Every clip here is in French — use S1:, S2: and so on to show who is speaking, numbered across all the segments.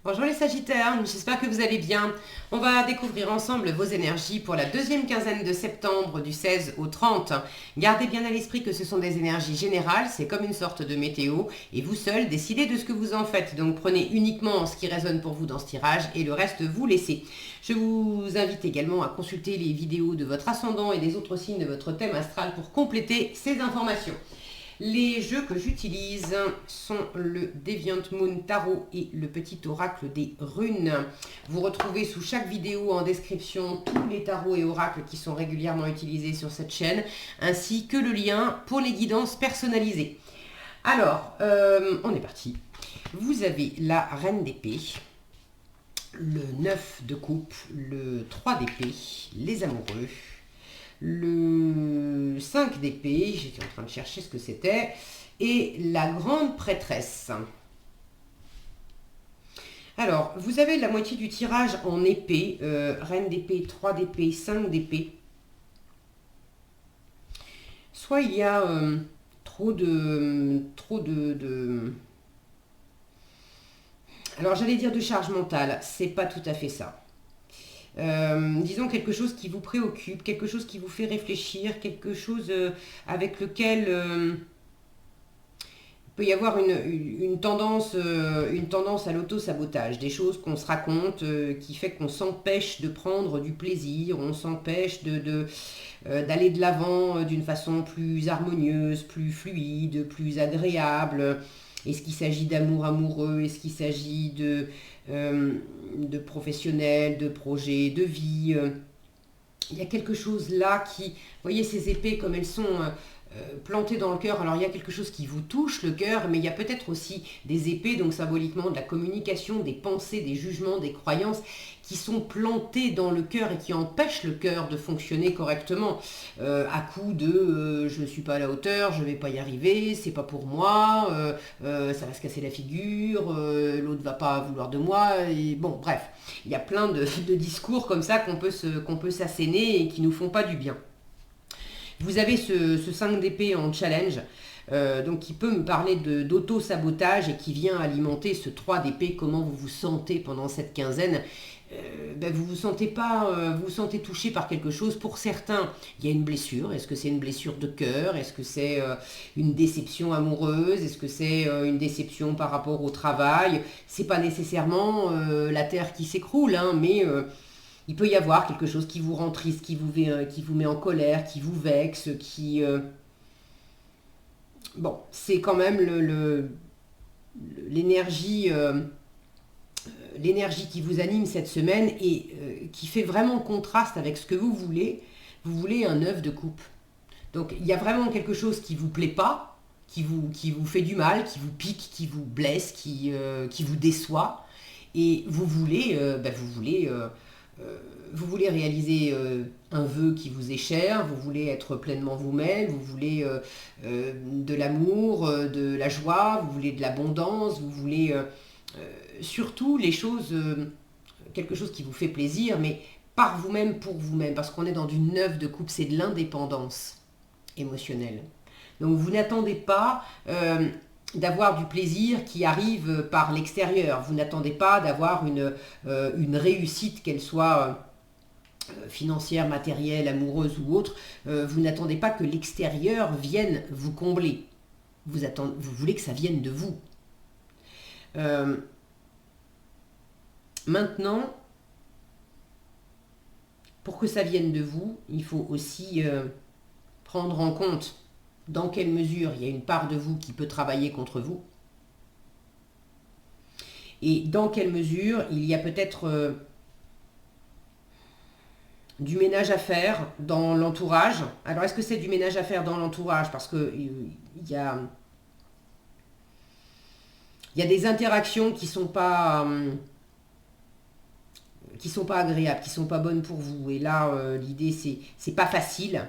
S1: Bonjour les Sagittaires, j'espère que vous allez bien. On va découvrir ensemble vos énergies pour la deuxième quinzaine de septembre du 16 au 30. Gardez bien à l'esprit que ce sont des énergies générales, c'est comme une sorte de météo et vous seul décidez de ce que vous en faites. Donc prenez uniquement ce qui résonne pour vous dans ce tirage et le reste vous laissez. Je vous invite également à consulter les vidéos de votre ascendant et des autres signes de votre thème astral pour compléter ces informations. Les jeux que j'utilise sont le Deviant Moon Tarot et le petit oracle des runes. Vous retrouvez sous chaque vidéo en description tous les tarots et oracles qui sont régulièrement utilisés sur cette chaîne, ainsi que le lien pour les guidances personnalisées. Alors, on est parti. Vous avez la Reine d'épée, le 9 de coupe, le 3 d'épée, les amoureux, le 5 d'épée, j'étais en train de chercher ce que c'était, et la grande prêtresse. Alors, vous avez la moitié du tirage en épée, reine d'épée, 3 d'épée, 5 d'épée. Soit il y a trop de... Alors, j'allais dire de charge mentale, c'est pas tout à fait ça. Disons quelque chose qui vous préoccupe, quelque chose qui vous fait réfléchir, quelque chose avec lequel il peut y avoir une tendance à l'auto-sabotage, des choses qu'on se raconte qui fait qu'on s'empêche de prendre du plaisir, on s'empêche d'aller de l'avant d'une façon plus harmonieuse, plus fluide, plus agréable. Est-ce qu'il s'agit d'amour amoureux? Est-ce qu'il s'agit de professionnel, de projet, de vie? Il y a quelque chose là qui... Vous voyez ces épées comme elles sont plantées dans le cœur. Alors il y a quelque chose qui vous touche le cœur, mais il y a peut-être aussi des épées, donc symboliquement de la communication, des pensées, des jugements, des croyances qui sont plantées dans le cœur et qui empêchent le cœur de fonctionner correctement à coup de je ne suis pas à la hauteur, je ne vais pas y arriver, c'est pas pour moi, ça va se casser la figure, l'autre va pas vouloir de moi, et bon bref, il y a plein de discours comme ça qu'on peut s'asséner et qui nous font pas du bien. Vous avez ce 5 d'épée en challenge, donc qui peut me parler d'auto-sabotage et qui vient alimenter ce 3 d'épée. Comment vous vous sentez pendant cette quinzaine? Vous vous sentez touché par quelque chose. Pour certains, il y a une blessure. Est-ce que c'est une blessure de cœur? Est-ce que c'est une déception amoureuse? Est-ce que c'est une déception par rapport au travail? C'est pas nécessairement la terre qui s'écroule, hein, mais il peut y avoir quelque chose qui vous rend triste, qui vous met en colère, qui vous vexe, qui... Bon, c'est quand même l'énergie qui vous anime cette semaine et qui fait vraiment contraste avec ce que vous voulez. Vous voulez un 9 de coupe. Donc il y a vraiment quelque chose qui ne vous plaît pas, qui vous fait du mal, qui vous pique, qui vous blesse, qui vous déçoit. Et vous voulez réaliser un vœu qui vous est cher, vous voulez être pleinement vous-même, vous voulez de l'amour, de la joie, vous voulez de l'abondance, vous voulez surtout les choses, quelque chose qui vous fait plaisir, mais par vous-même, pour vous-même, parce qu'on est dans du 9 de coupe, c'est de l'indépendance émotionnelle. Donc vous n'attendez pas d'avoir du plaisir qui arrive par l'extérieur. Vous n'attendez pas d'avoir une réussite, qu'elle soit financière, matérielle, amoureuse ou autre. Vous n'attendez pas que l'extérieur vienne vous combler. Vous voulez que ça vienne de vous. Maintenant, pour que ça vienne de vous, il faut aussi prendre en compte dans quelle mesure il y a une part de vous qui peut travailler contre vous et dans quelle mesure il y a peut-être du ménage à faire dans l'entourage. Alors est-ce que c'est du ménage à faire dans l'entourage? Parce que il y a des interactions qui sont pas agréables, qui sont pas bonnes pour vous. Et là, l'idée c'est pas facile,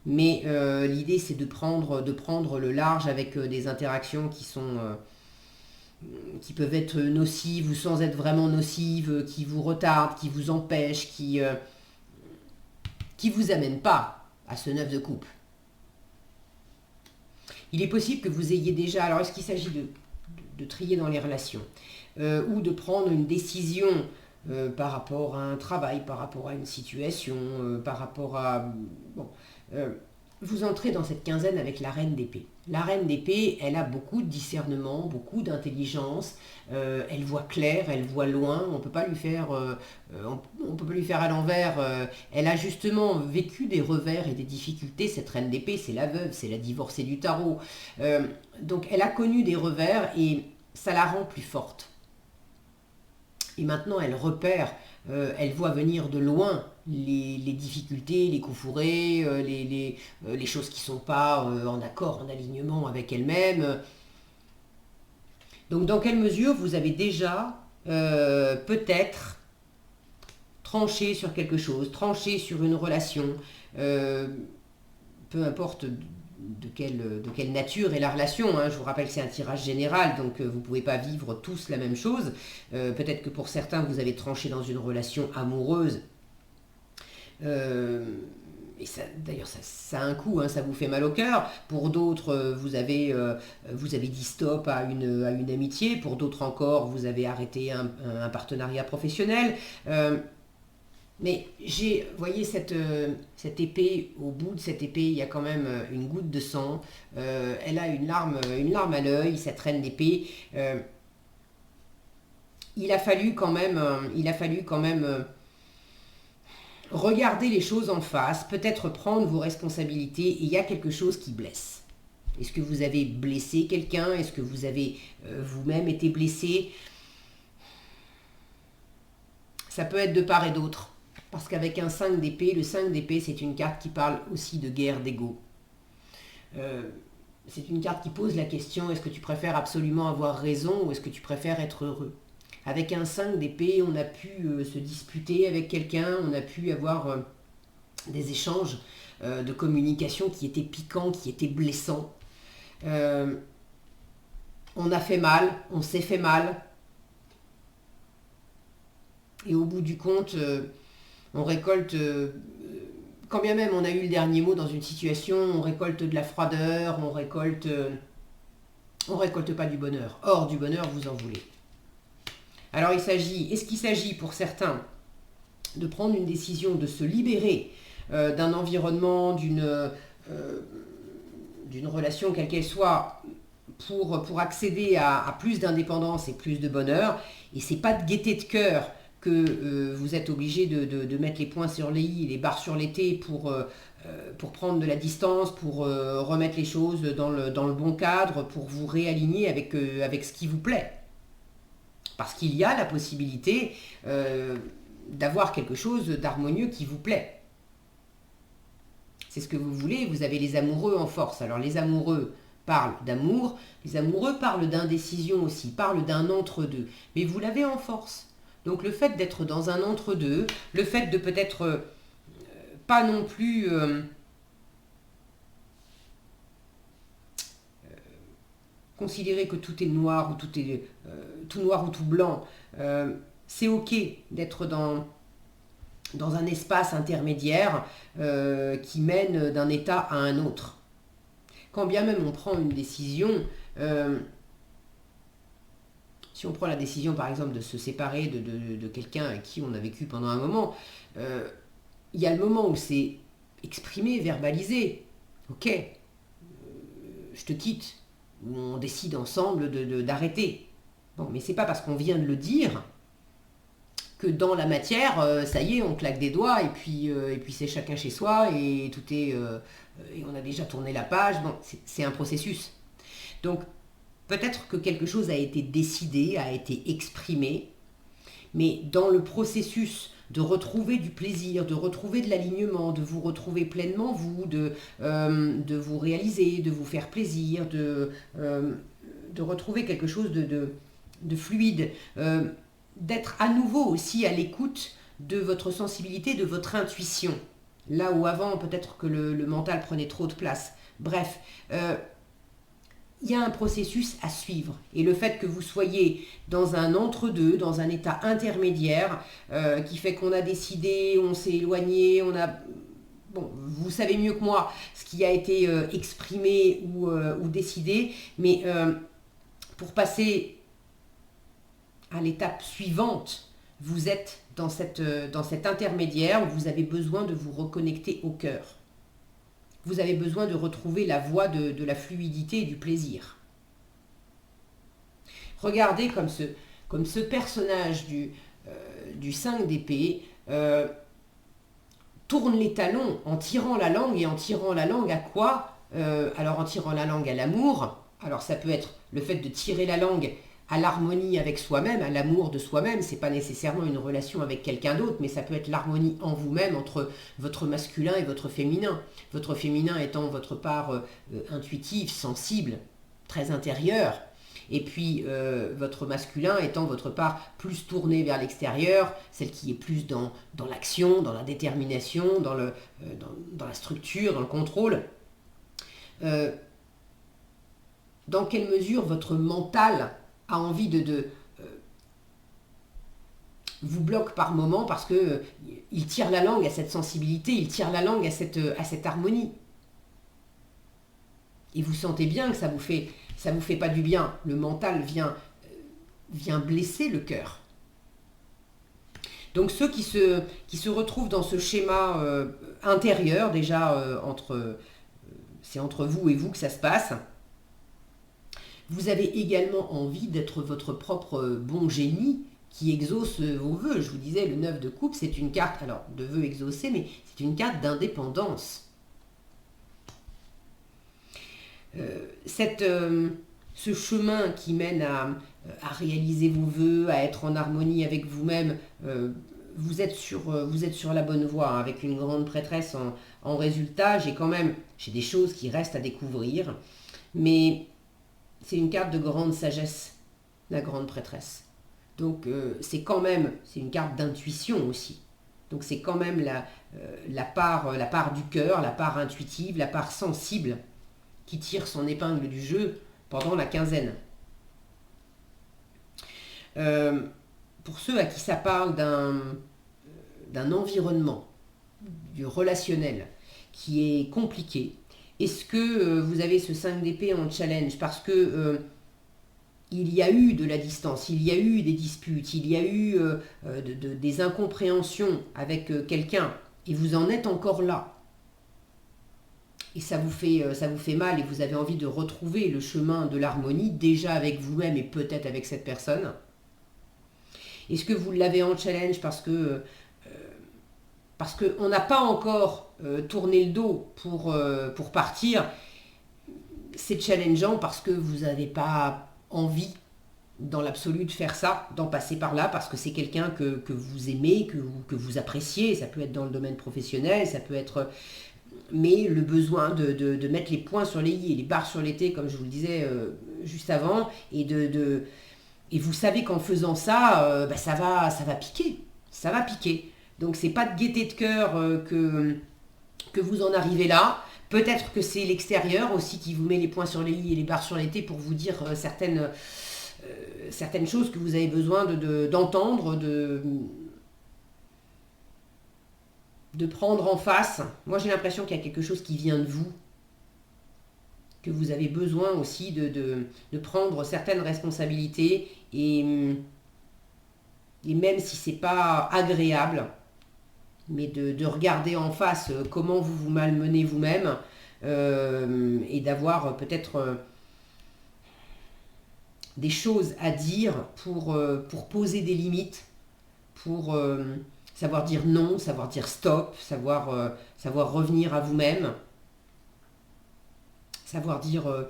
S1: mais l'idée c'est de prendre le large avec des interactions qui peuvent être nocives ou sans être vraiment nocives, qui vous retardent, qui vous empêchent, qui vous amènent pas à ce 9 de coupe. Il est possible que vous ayez déjà... Alors, est-ce qu'il s'agit de trier dans les relations? ou de prendre une décision par rapport à un travail, par rapport à une situation, par rapport à... Bon, vous entrez dans cette quinzaine avec la reine d'épée. La reine d'épée, elle a beaucoup de discernement, beaucoup d'intelligence, elle voit clair, elle voit loin, on peut pas lui faire, on peut pas lui faire à l'envers. Elle a justement vécu des revers et des difficultés, cette reine d'épée, c'est la veuve, c'est la divorcée du tarot. Donc elle a connu des revers et ça la rend plus forte. Et maintenant, elle repère, elle voit venir de loin les difficultés, les coups fourrés, les choses qui ne sont pas en accord, en alignement avec elle-même. Donc, dans quelle mesure vous avez déjà peut-être tranché sur quelque chose, tranché sur une relation, peu importe de quelle nature est la relation, hein. Je vous rappelle que c'est un tirage général, donc vous ne pouvez pas vivre tous la même chose. Peut-être que pour certains, vous avez tranché dans une relation amoureuse. Et ça, d'ailleurs, ça a un coût, hein, ça vous fait mal au cœur. Pour d'autres, vous avez dit stop à une amitié. Pour d'autres encore, vous avez arrêté un partenariat professionnel. Mais vous voyez, cette épée, au bout de cette épée, il y a quand même une goutte de sang. Elle a une larme à l'œil, cette reine d'épée. Il a fallu quand même regarder les choses en face, peut-être prendre vos responsabilités, et il y a quelque chose qui blesse. Est-ce que vous avez blessé quelqu'un? Est-ce que vous avez vous-même été blessé? Ça peut être de part et d'autre. Parce qu'avec un 5 d'épée, le 5 d'épée, c'est une carte qui parle aussi de guerre d'ego. C'est une carte qui pose la question, est-ce que tu préfères absolument avoir raison ou est-ce que tu préfères être heureux? Avec un 5 d'épée, on a pu se disputer avec quelqu'un, on a pu avoir des échanges de communication qui étaient piquants, qui étaient blessants. On a fait mal, on s'est fait mal. Et au bout du compte, on récolte, quand bien même on a eu le dernier mot dans une situation, on récolte de la froideur, on récolte pas du bonheur. Or, du bonheur, vous en voulez. Alors, est-ce qu'il s'agit pour certains de prendre une décision, de se libérer d'un environnement, d'une relation, quelle qu'elle soit, pour accéder à plus d'indépendance et plus de bonheur? Et c'est pas de gaieté de cœur que vous êtes obligé de mettre les points sur les i, les barres sur les t pour prendre de la distance, pour remettre les choses dans le bon cadre, pour vous réaligner avec ce qui vous plaît. Parce qu'il y a la possibilité d'avoir quelque chose d'harmonieux qui vous plaît. C'est ce que vous voulez, vous avez les amoureux en force. Alors les amoureux parlent d'amour, les amoureux parlent d'indécision aussi, parlent d'un entre-deux. Mais vous l'avez en force. Donc le fait d'être dans un entre-deux, le fait de peut-être pas non plus considérer que tout est noir ou tout est tout noir ou tout blanc, c'est ok d'être dans un espace intermédiaire qui mène d'un état à un autre. Quand bien même on prend une décision, si on prend la décision par exemple de se séparer de quelqu'un avec qui on a vécu pendant un moment, il y a le moment où c'est exprimé, verbalisé. Ok, je te quitte, où on décide ensemble d'arrêter. Bon, mais c'est pas parce qu'on vient de le dire que dans la matière, ça y est, on claque des doigts et puis c'est chacun chez soi et tout est et on a déjà tourné la page. Bon, c'est un processus. Donc peut-être que quelque chose a été décidé, a été exprimé, mais dans le processus de retrouver du plaisir, de retrouver de l'alignement, de vous retrouver pleinement vous, de vous réaliser, de vous faire plaisir, de retrouver quelque chose de fluide, d'être à nouveau aussi à l'écoute de votre sensibilité, de votre intuition. Là où avant, peut-être que le mental prenait trop de place. Bref, il y a un processus à suivre. Et le fait que vous soyez dans un entre-deux, dans un état intermédiaire, qui fait qu'on a décidé, on s'est éloigné, on a... Bon, vous savez mieux que moi ce qui a été exprimé ou décidé, mais pour passer à l'étape suivante, vous êtes dans cet intermédiaire où vous avez besoin de vous reconnecter au cœur. Vous avez besoin de retrouver la voie de la fluidité et du plaisir. Regardez comme ce personnage du 5 d'épée tourne les talons en tirant la langue, et en tirant la langue à quoi? Alors en tirant la langue à l'amour, alors ça peut être le fait de tirer la langue à l'harmonie avec soi-même, à l'amour de soi-même, c'est pas nécessairement une relation avec quelqu'un d'autre, mais ça peut être l'harmonie en vous-même entre votre masculin et votre féminin. Votre féminin étant votre part intuitive, sensible, très intérieure, et puis votre masculin étant votre part plus tournée vers l'extérieur, celle qui est plus dans l'action, dans la détermination, dans la structure, dans le contrôle. Dans quelle mesure votre mental a envie de vous bloque par moment parce que il tire la langue à cette sensibilité, il tire la langue à cette harmonie. Et vous sentez bien que ça vous fait pas du bien. Le mental vient blesser le cœur. Donc ceux qui se retrouvent dans ce schéma intérieur, déjà c'est entre vous et vous que ça se passe. Vous avez également envie d'être votre propre bon génie qui exauce vos vœux. Je vous disais, le 9 de coupe, c'est une carte, alors de vœux exaucés, mais c'est une carte d'indépendance. Ce chemin qui mène à réaliser vos vœux, à être en harmonie avec vous-même, vous êtes sur la bonne voie. Avec une grande prêtresse en résultat, j'ai des choses qui restent à découvrir, mais c'est une carte de grande sagesse, la grande prêtresse. Donc c'est une carte d'intuition aussi. Donc c'est quand même la part du cœur, la part intuitive, la part sensible qui tire son épingle du jeu pendant la quinzaine. Pour ceux à qui ça parle d'un environnement, du relationnel, qui est compliqué, est-ce que vous avez ce 5 d'épée en challenge parce que il y a eu de la distance, il y a eu des disputes, il y a eu des incompréhensions avec quelqu'un, et vous en êtes encore là. Et ça vous fait mal, et vous avez envie de retrouver le chemin de l'harmonie, déjà avec vous-même et peut-être avec cette personne. Est-ce que vous l'avez en challenge parce qu'on n'a pas encore tourné le dos pour partir? C'est challengeant parce que vous n'avez pas envie dans l'absolu de faire ça, d'en passer par là, parce que c'est quelqu'un que vous aimez, que vous appréciez. Ça peut être dans le domaine professionnel, ça peut être... Mais le besoin de mettre les points sur les i et les barres sur les t, comme je vous le disais juste avant, et vous savez qu'en faisant ça, ça va piquer. Ça va piquer. Donc c'est pas de gaieté de cœur que vous en arrivez là. Peut-être que c'est l'extérieur aussi qui vous met les points sur les i et les barres sur les t pour vous dire certaines choses que vous avez besoin d'entendre, de prendre en face. Moi j'ai l'impression qu'il y a quelque chose qui vient de vous, que vous avez besoin aussi de prendre certaines responsabilités, et même si c'est pas agréable, mais de regarder en face comment vous vous malmenez vous-même, et d'avoir peut-être des choses à dire pour poser des limites, pour savoir dire non, savoir dire stop, savoir revenir à vous-même, savoir dire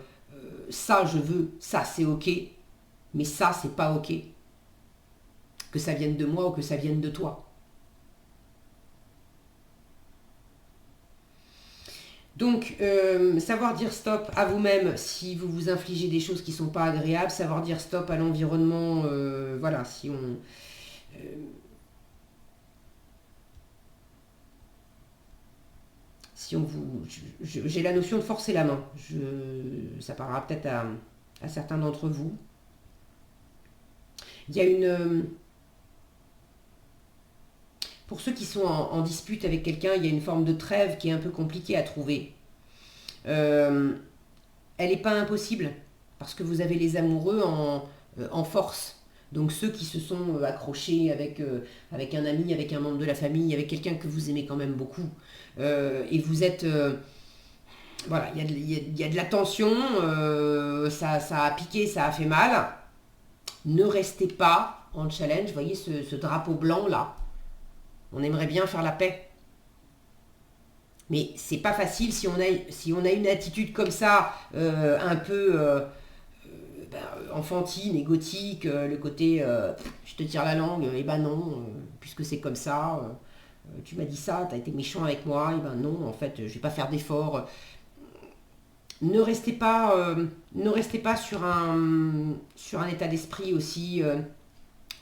S1: ça je veux, ça c'est ok, mais ça c'est pas ok, que ça vienne de moi ou que ça vienne de toi. Donc, savoir dire stop à vous-même si vous vous infligez des choses qui ne sont pas agréables, savoir dire stop à l'environnement, voilà, si on... j'ai la notion de forcer la main. Ça parlera peut-être à certains d'entre vous. Il y a une... Pour ceux qui sont en dispute avec quelqu'un, il y a une forme de trêve qui est un peu compliquée à trouver. Elle n'est pas impossible, parce que vous avez les amoureux en force. Donc ceux qui se sont accrochés avec un ami, avec un membre de la famille, avec quelqu'un que vous aimez quand même beaucoup, et vous êtes... voilà, il y a de la tension, ça a piqué, ça a fait mal. Ne restez pas en challenge, vous voyez ce drapeau blanc là. On aimerait bien faire la paix. Mais c'est pas facile si on a une attitude comme ça, un peu enfantine et gothique, le côté je te tire la langue, et ben non, puisque c'est comme ça, tu m'as dit ça, tu as été méchant avec moi, et ben non, en fait, je vais pas faire d'efforts. Ne restez pas sur un état d'esprit aussi.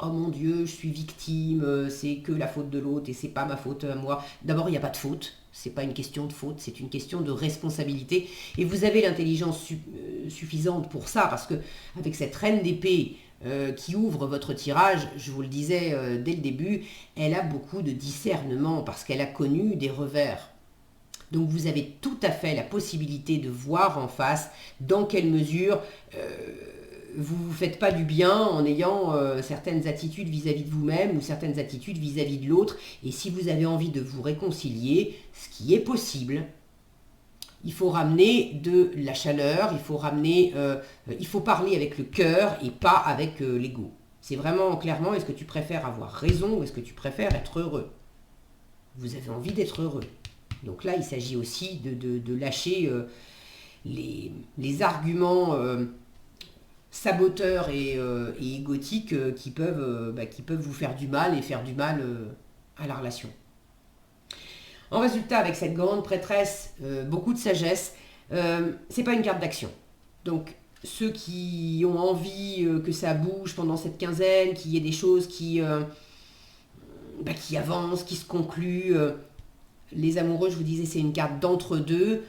S1: Oh mon Dieu, je suis victime, c'est que la faute de l'autre et c'est pas ma faute à moi. D'abord, il n'y a pas de faute. C'est pas une question de faute, c'est une question de responsabilité. Et vous avez l'intelligence suffisante pour ça, parce que avec cette reine d'épée qui ouvre votre tirage, je vous le disais dès le début, elle a beaucoup de discernement parce qu'elle a connu des revers. Donc vous avez tout à fait la possibilité de voir en face dans quelle mesure vous ne vous faites pas du bien en ayant certaines attitudes vis-à-vis de vous-même ou certaines attitudes vis-à-vis de l'autre. Et si vous avez envie de vous réconcilier, ce qui est possible, il faut ramener de la chaleur, il faut parler avec le cœur et pas avec l'ego. C'est vraiment clairement, est-ce que tu préfères avoir raison ou est-ce que tu préfères être heureux? Vous avez envie d'être heureux. Donc là, il s'agit aussi de lâcher les arguments saboteurs et égotiques qui peuvent vous faire du mal et faire du mal à la relation. En résultat, avec cette grande prêtresse, beaucoup de sagesse, c'est pas une carte d'action. Donc ceux qui ont envie que ça bouge pendant cette quinzaine, qu'il y ait des choses qui avancent, qui se concluent, les amoureux, je vous disais, c'est une carte d'entre-deux.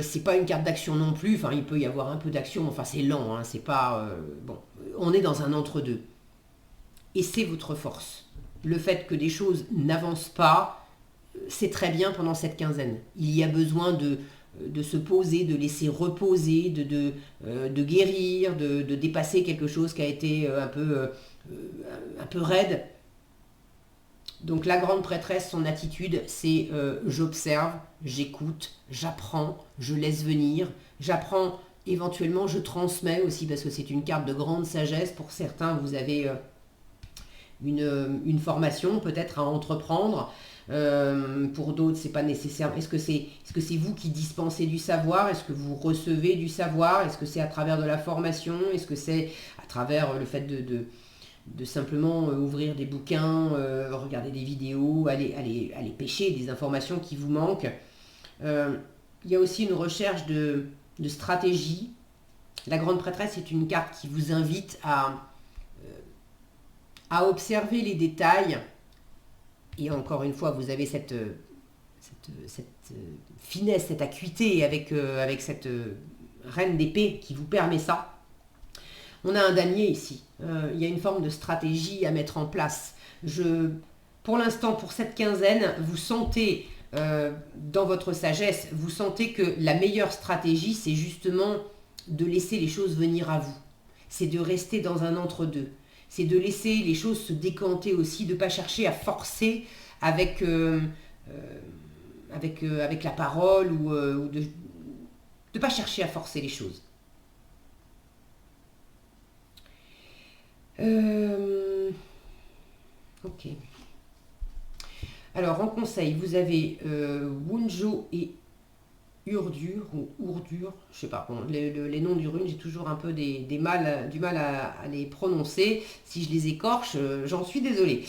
S1: C'est pas une carte d'action non plus. Enfin, il peut y avoir un peu d'action. Enfin, c'est lent. Hein, c'est pas bon. On est dans un entre-deux. Et c'est votre force. Le fait que des choses n'avancent pas, c'est très bien pendant cette quinzaine. Il y a besoin de se poser, de laisser reposer, de guérir, de dépasser quelque chose qui a été un peu raide. Donc la grande prêtresse, son attitude, c'est j'observe, j'écoute, j'apprends, je laisse venir, j'apprends, éventuellement je transmets aussi parce que c'est une carte de grande sagesse. Pour certains, vous avez une formation peut-être à entreprendre. Pour d'autres, c'est pas nécessaire. Est-ce que c'est vous qui dispensez du savoir? Est-ce que vous recevez du savoir? Est-ce que c'est à travers de la formation? Est-ce que c'est à travers le fait de simplement ouvrir des bouquins, regarder des vidéos, aller pêcher des informations qui vous manquent. Il y a aussi une recherche de stratégie. La grande prêtresse est une carte qui vous invite à observer les détails. Et encore une fois, vous avez cette finesse, cette acuité avec cette reine d'épée qui vous permet ça. On a un damier ici. Il y a une forme de stratégie à mettre en place. Pour l'instant, pour cette quinzaine, vous sentez dans votre sagesse, vous sentez que la meilleure stratégie, c'est justement de laisser les choses venir à vous. C'est de rester dans un entre-deux. C'est de laisser les choses se décanter aussi, de ne pas chercher à forcer avec la parole ou de ne pas chercher à forcer les choses. Ok. Alors, en conseil, vous avez Wunjo et Urdur, ou Urdur, je sais pas, bon, les noms du rune, j'ai toujours un peu du mal à les prononcer. Si je les écorche, j'en suis désolée.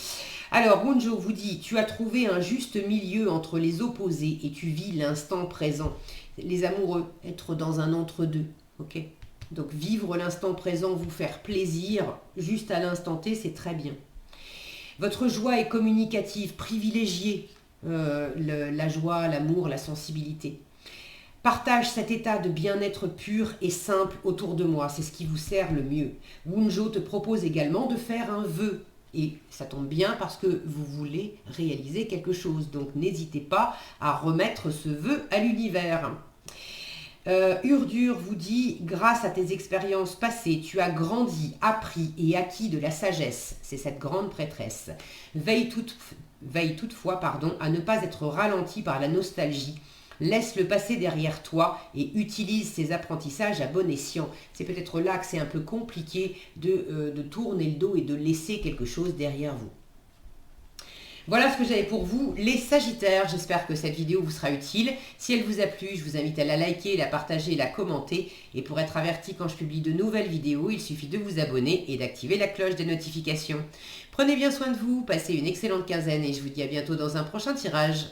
S1: Alors, Wunjo vous dit, tu as trouvé un juste milieu entre les opposés et tu vis l'instant présent. Les amoureux, être dans un entre-deux, ok? Donc, vivre l'instant présent, vous faire plaisir, juste à l'instant T, c'est très bien. Votre joie est communicative, privilégiée, la joie, l'amour, la sensibilité. Partage cet état de bien-être pur et simple autour de moi, c'est ce qui vous sert le mieux. Wunjo te propose également de faire un vœu. Et ça tombe bien parce que vous voulez réaliser quelque chose. Donc n'hésitez pas à remettre ce vœu à l'univers. Urdur vous dit, grâce à tes expériences passées, tu as grandi, appris et acquis de la sagesse. C'est cette grande prêtresse. Veille toutefois à ne pas être ralenti par la nostalgie. Laisse le passé derrière toi et utilise ces apprentissages à bon escient. C'est peut-être là que c'est un peu compliqué de tourner le dos et de laisser quelque chose derrière vous. Voilà ce que j'avais pour vous, les Sagittaires. J'espère que cette vidéo vous sera utile. Si elle vous a plu, je vous invite à la liker, la partager et la commenter. Et pour être averti quand je publie de nouvelles vidéos, il suffit de vous abonner et d'activer la cloche des notifications. Prenez bien soin de vous, passez une excellente quinzaine et je vous dis à bientôt dans un prochain tirage.